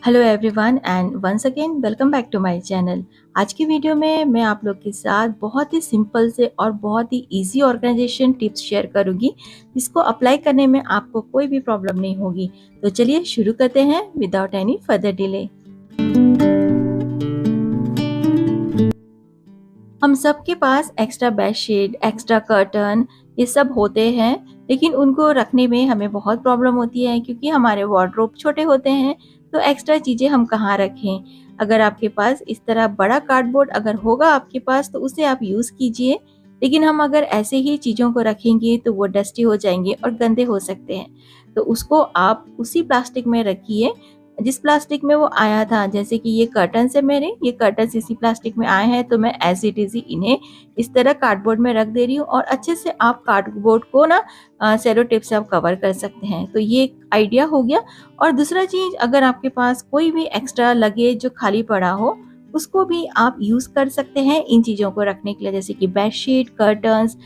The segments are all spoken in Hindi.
Hello everyone and once again welcome back to my channel. आज की वीडियो में मैं आप लोग के साथ बहुत ही सिंपल से और बहुत ही इजी ऑर्गेनाइजेशन टिप्स शेयर करूंगी, जिसको अप्लाई करने में आपको कोई भी प्रॉब्लम नहीं होगी। तो चलिए शुरू करते हैं विदाउट एनी फर्दर डिले। हम सबके पास एक्स्ट्रा बेडशीट, एक्स्ट्रा कर्टन ये सब होते हैं, लेकिन उनको रखने में हमें बहुत प्रॉब्लम होती है क्योंकि हमारे वार्डरोब छोटे होते हैं। तो एक्स्ट्रा चीज़ें हम कहाँ रखें। अगर आपके पास इस तरह बड़ा कार्डबोर्ड अगर होगा आपके पास तो उसे आप यूज़ कीजिए, लेकिन हम अगर ऐसे ही चीज़ों को रखेंगे तो वो डस्टी हो जाएंगे और गंदे हो सकते हैं। तो उसको आप उसी प्लास्टिक में रखिए जिस प्लास्टिक में वो आया था। जैसे कि ये कर्टन्स है, मेरे ये कर्टन्स इसी प्लास्टिक में आए हैं, तो मैं एज इट इज इन्हें इस तरह कार्डबोर्ड में रख दे रही हूँ। और अच्छे से आप कार्डबोर्ड को ना सेलो टेप से आप कवर कर सकते हैं। तो ये एक आइडिया हो गया। और दूसरा चीज, अगर आपके पास कोई भी एक्स्ट्रा लगेज जो खाली पड़ा हो उसको भी आप यूज कर सकते हैं इन चीजों को रखने के लिए। जैसे कि बेडशीट, कर्टन्स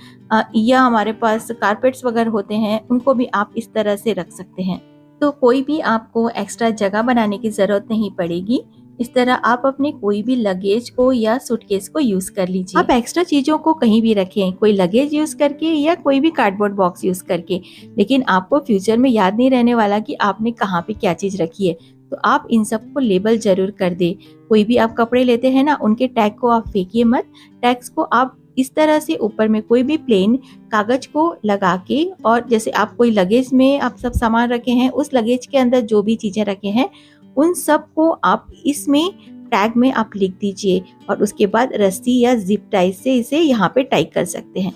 या हमारे पास कारपेट्स वगैरह होते हैं, उनको भी आप इस तरह से रख सकते हैं। तो कोई भी आपको एक्स्ट्रा जगह बनाने की जरूरत नहीं पड़ेगी। इस तरह आप अपने कोई भी लगेज को या सूटकेस को यूज कर लीजिए। आप एक्स्ट्रा चीजों को कहीं भी रखें, कोई लगेज यूज करके या कोई भी कार्डबोर्ड बॉक्स यूज करके, लेकिन आपको फ्यूचर में याद नहीं रहने वाला कि आपने कहाँ पे क्या चीज रखी है। तो आप इन सबको लेबल जरूर कर दे। कोई भी आप कपड़े लेते हैं ना, उनके टैग को आप फेंकिए मत। टैग्स को आप इस तरह से ऊपर में कोई भी प्लेन कागज को लगा के, और जैसे आप कोई लगेज में आप सब सामान रखे हैं, उस लगेज के अंदर जो भी चीजें रखे हैं उन सब को आप इसमें टैग में आप लिख दीजिए। और उसके बाद रस्सी या जिप टाई से इसे यहाँ पे टाई कर सकते हैं।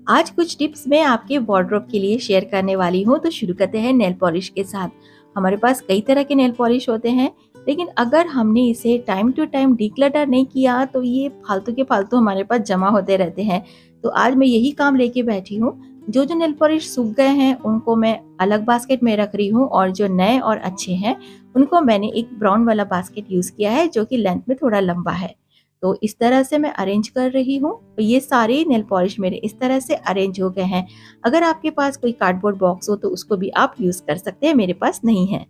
आज कुछ टिप्स मैं आपके वार्डरोब के लिए शेयर करने वाली हूँ। तो शुरू करते हैं नेल पॉलिश के साथ। हमारे पास कई तरह के नेल पॉलिश होते हैं, लेकिन अगर हमने इसे टाइम टू टाइम डिक्लटर नहीं किया तो ये फालतू के फालतू हमारे पास जमा होते रहते हैं। तो आज मैं यही काम लेके बैठी हूँ। जो जो नेल पॉलिश सूख गए हैं उनको मैं अलग बास्केट में रख रही हूँ, और जो नए और अच्छे हैं उनको मैंने एक ब्राउन वाला बास्केट यूज किया है, जो कि लेंथ में थोड़ा लंबा है। तो इस तरह से मैं अरेंज कर रही हूँ। ये सारे नेल पॉलिश मेरे इस तरह से अरेंज हो गए हैं। अगर आपके पास कोई कार्डबोर्ड बॉक्स हो तो उसको भी आप यूज कर सकते हैं, मेरे पास नहीं है।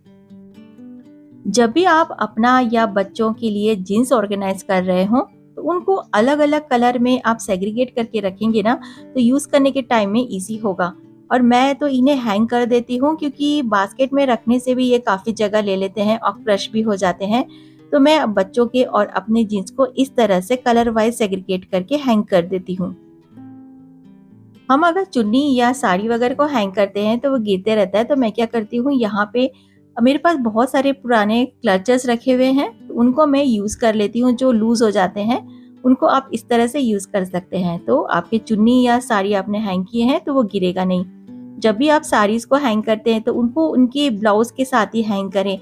जब भी आप अपना या बच्चों के लिए जीन्स ऑर्गेनाइज कर रहे हो तो उनको अलग अलग कलर में आप सेग्रीगेट करके रखेंगे ना, तो यूज करने के टाइम में इजी होगा। और मैं तो इन्हें हैंग कर देती हूँ, क्योंकि बास्केट में रखने से भी ये काफी जगह ले लेते हैं और क्रश भी हो जाते हैं। तो मैं बच्चों के और अपने जीन्स को इस तरह से कलर वाइज सेग्रीगेट करके हैंग कर देती हूँ। हम अगर चुन्नी या साड़ी वगैरह को हैंग करते हैं तो वो गिरते रहता है। तो मैं क्या करती हूँ, यहाँ पे मेरे पास बहुत सारे पुराने क्लचर्स रखे हुए हैं, तो उनको मैं यूज कर लेती हूँ। जो लूज हो जाते हैं उनको आप इस तरह से यूज कर सकते हैं। तो आपके चुन्नी या साड़ी आपने हैंग किए हैं तो वो गिरेगा नहीं। जब भी आप साड़ीज को हैंग करते हैं तो उनको उनके ब्लाउज के साथ ही हैंग करें।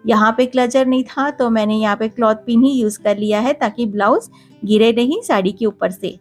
यहाँ पे क्लचर नहीं था तो मैंने यहाँ पे क्लॉथ पिन ही यूज कर लिया है, ताकि ब्लाउज गिरे नहीं साड़ी के ऊपर से।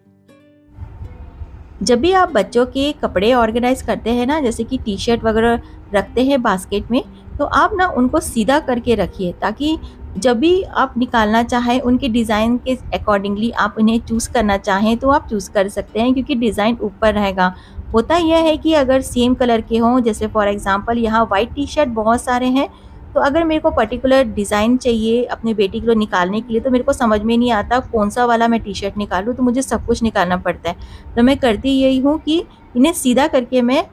जब भी आप बच्चों के कपड़े ऑर्गेनाइज करते हैं ना, जैसे कि टी शर्ट वगैरह रखते हैं बास्केट में, तो आप ना उनको सीधा करके रखिए, ताकि जब भी आप निकालना चाहें उनके डिज़ाइन के अकॉर्डिंगली आप उन्हें चूज़ करना चाहें तो आप चूज़ कर सकते हैं, क्योंकि डिज़ाइन ऊपर रहेगा। होता यह है कि अगर सेम कलर के हों, जैसे फॉर एग्जांपल यहाँ वाइट टी शर्ट बहुत सारे हैं, तो अगर मेरे को पर्टिकुलर डिज़ाइन चाहिए अपनी बेटी के लिए निकालने के लिए, तो मेरे को समझ में नहीं आता कौन सा वाला मैं टी शर्ट निकालूँ, तो मुझे सब कुछ निकालना पड़ता है। तो मैं करती यही हूँ कि इन्हें सीधा करके मैं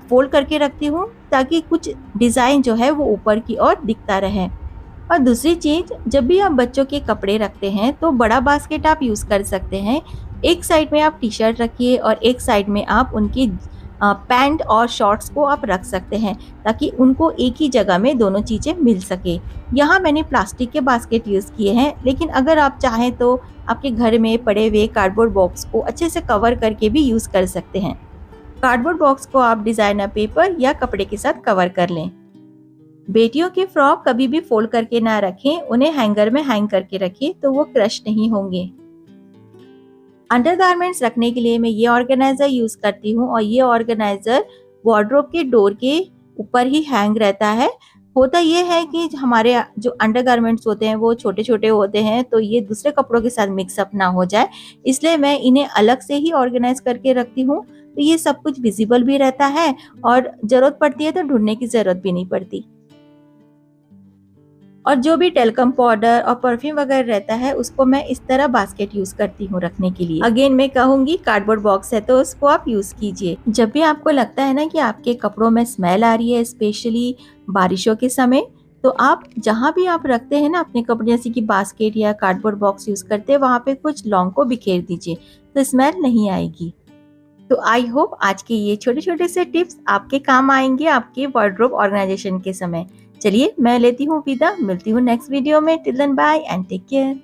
फोल्ड करके रखती हूँ, ताकि कुछ डिज़ाइन जो है वो ऊपर की ओर दिखता रहे। और दूसरी चीज़, जब भी आप बच्चों के कपड़े रखते हैं तो बड़ा बास्केट आप यूज़ कर सकते हैं। एक साइड में आप टी शर्ट रखिए और एक साइड में आप उनकी पैंट और शॉर्ट्स को आप रख सकते हैं, ताकि उनको एक ही जगह में दोनों चीज़ें मिल सके। यहाँ मैंने प्लास्टिक के बास्केट यूज़ किए हैं, लेकिन अगर आप चाहें तो आपके घर में पड़े हुए कार्डबोर्ड बॉक्स को अच्छे से कवर करके भी यूज़ कर सकते हैं। कार्डबोर्ड बॉक्स को आप डिज़ाइनर पेपर या कपड़े के साथ कवर कर लें। बेटियों के फ्रॉक कभी भी फोल्ड करके ना रखें, उन्हें हैंगर में हैंग करके रखें, तो वो क्रश नहीं होंगे। अंडरगारमेंट्स रखने के लिए मैं ये ऑर्गेनाइजर यूज करती हूँ, और ये ऑर्गेनाइजर वार्डरोब के डोर के ऊपर ही हैंग रहता है। होता ये है कि हमारे जो अंडरगारमेंट्स होते हैं वो छोटे छोटे होते हैं, तो ये दूसरे कपड़ों के साथ मिक्सअप ना हो जाए, इसलिए मैं इन्हें अलग से ही ऑर्गेनाइज करके रखती हूँ। तो ये सब कुछ विजिबल भी रहता है और जरूरत पड़ती है तो ढूंढने की जरूरत भी नहीं पड़ती। और जो भी टेल्कम पाउडर और परफ्यूम वगैरह रहता है उसको मैं इस तरह बास्केट यूज करती हूँ रखने के लिए। अगेन मैं कहूंगी कार्डबोर्ड बॉक्स है तो उसको आप यूज कीजिए। जब भी आपको लगता है ना कि आपके कपड़ों में स्मेल आ रही है, स्पेशली बारिशों के समय, तो आप जहाँ भी आप रखते हैं ना अपने कपड़े, जैसे कि बास्केट या कार्डबोर्ड बॉक्स यूज करते हैं, वहाँ पे कुछ लौंग को बिखेर दीजिए तो स्मेल नहीं आएगी। तो आई होप आज के ये छोटे छोटे से टिप्स आपके काम आएंगे आपके वार्डरोब ऑर्गेनाइजेशन के समय। चलिए मैं लेती हूँ विदा, मिलती हूँ नेक्स्ट वीडियो में। Till then bye and take care.